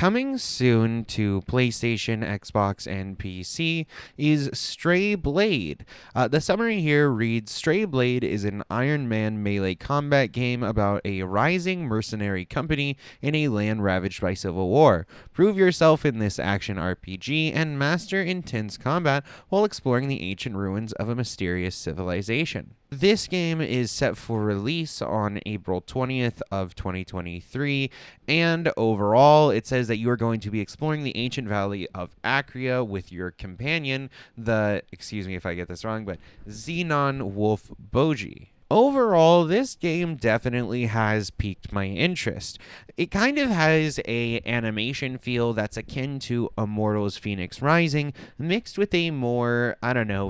Coming soon to PlayStation, Xbox, and PC is Stray Blade. The summary here reads, Stray Blade is an Iron Man melee combat game about a rising mercenary company in a land ravaged by civil war. Prove yourself in this action RPG and master intense combat while exploring the ancient ruins of a mysterious civilization. This game is set for release on April 20th of 2023, and overall, it says that you are going to be exploring the ancient valley of Acria with your companion, excuse me if I get this wrong, but Xenon Wolf Boji. Overall, this game definitely has piqued my interest. It kind of has a animation feel that's akin to Immortals Fenyx Rising, mixed with a more,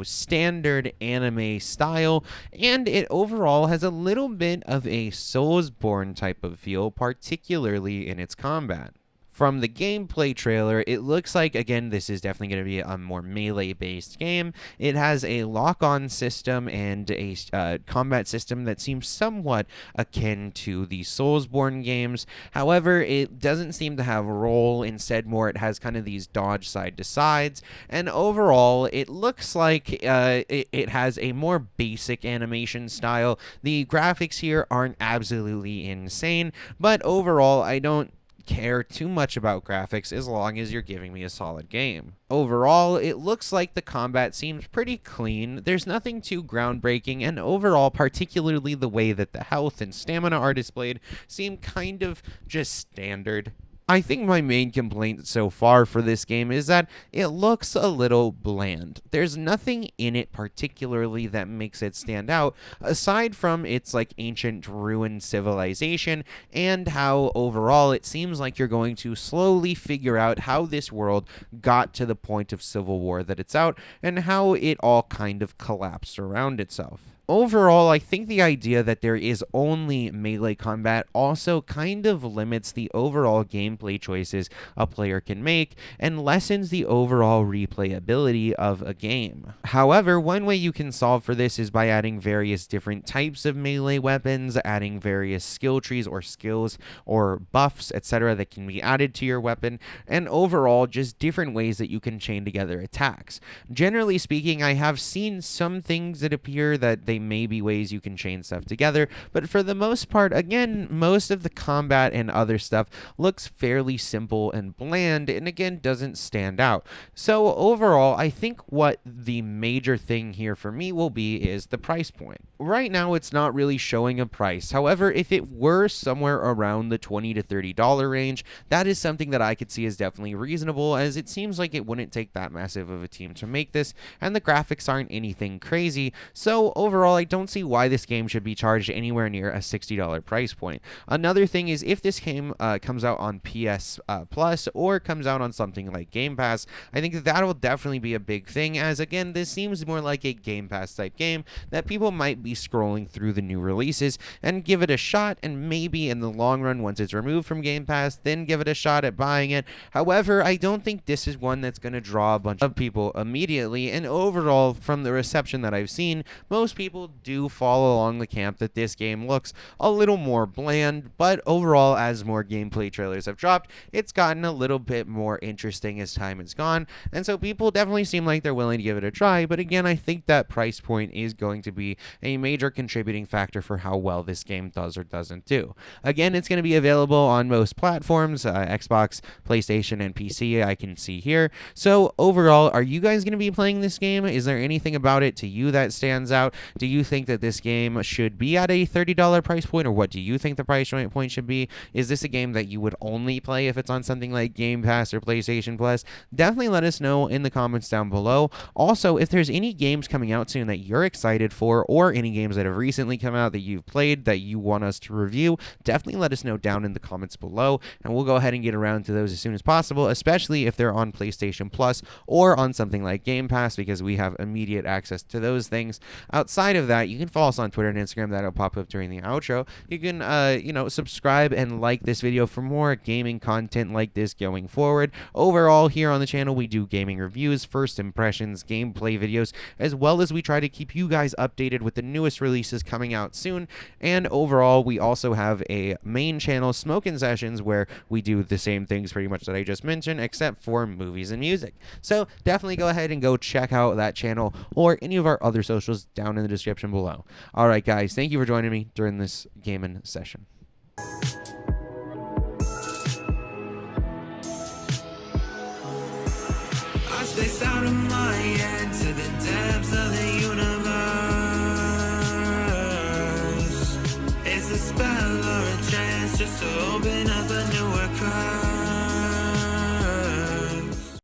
standard anime style, and it overall has a little bit of a Soulsbourne type of feel, particularly in its combat. From the gameplay trailer, it looks like, again, this is definitely going to be a more melee-based game. It has a lock-on system and a combat system that seems somewhat akin to the Soulsbourne games. However, it doesn't seem to have a roll. Instead, more it has kind of these dodge side-to-sides. And overall, it looks like it has a more basic animation style. The graphics here aren't absolutely insane, but overall, I don't care too much about graphics as long as you're giving me a solid game. Overall, it looks like the combat seems pretty clean. There's nothing too groundbreaking, and overall, particularly the way that the health and stamina are displayed, seem kind of just standard. I think my main complaint so far for this game is that it looks a little bland. There's nothing in it particularly that makes it stand out, aside from its ancient ruined civilization and how overall it seems like you're going to slowly figure out how this world got to the point of civil war that it's out and how it all kind of collapsed around itself. Overall, I think the idea that there is only melee combat also kind of limits the overall gameplay choices a player can make and lessens the overall replayability of a game. However, one way you can solve for this is by adding various different types of melee weapons, adding various skill trees or skills or buffs, etc. that can be added to your weapon, and overall just different ways that you can chain together attacks. Generally speaking, I have seen some things that appear that they may be ways you can chain stuff together, but for the most part, again, most of the combat and other stuff looks fairly simple and bland, and again, doesn't stand out. So overall, I think what the major thing here for me will be is the price point. Right now, it's not really showing a price. However, if it were somewhere around the $20 to $30 range, that is something that I could see as definitely reasonable, as it seems like it wouldn't take that massive of a team to make this, and the graphics aren't anything crazy. So overall, I don't see why this game should be charged anywhere near a $60 price point. Another thing is, if this game comes out on PS Plus or comes out on something like Game Pass, I think that will definitely be a big thing, as again, this seems more like a Game Pass type game that people might be scrolling through the new releases and give it a shot, and maybe in the long run, once it's removed from Game Pass, then give it a shot at buying it. However, I don't think this is one that's going to draw a bunch of people immediately, and overall, from the reception that I've seen, most people do fall along the camp that this game looks a little more bland, but overall, as more gameplay trailers have dropped, it's gotten a little bit more interesting as time has gone, and so people definitely seem like they're willing to give it a try. But again, I think that price point is going to be a major contributing factor for how well this game does or doesn't do. Again, it's going to be available on most platforms, Xbox, PlayStation, and PC, I can see here. So overall, are you guys going to be playing this game? Is there anything about it to you that stands out? Do you think that this game should be at a $30 price point, or what do you think the price point should be? Is this a game that you would only play if it's on something like Game Pass or PlayStation Plus? Definitely let us know in the comments down below. Also, if there's any games coming out soon that you're excited for, or any games that have recently come out that you've played that you want us to review, definitely let us know down in the comments below, and we'll go ahead and get around to those as soon as possible, especially if they're on PlayStation Plus or on something like Game Pass, because we have immediate access to those things. Outside outside of that, you can follow us on Twitter and Instagram. That'll pop up during the outro. You can, subscribe and like this video for more gaming content like this going forward. Overall, here on the channel, we do gaming reviews, first impressions, gameplay videos, as well as we try to keep you guys updated with the newest releases coming out soon. And overall, we also have a main channel, Smokin Sessions, where we do the same things pretty much that I just mentioned, except for movies and music. So definitely go ahead and go check out that channel or any of our other socials down in the description below. All right, guys, thank you for joining me during this gaming session. I spaced out of my head to the depths of the universe. It's a spell or a chance just to open up a newer cry.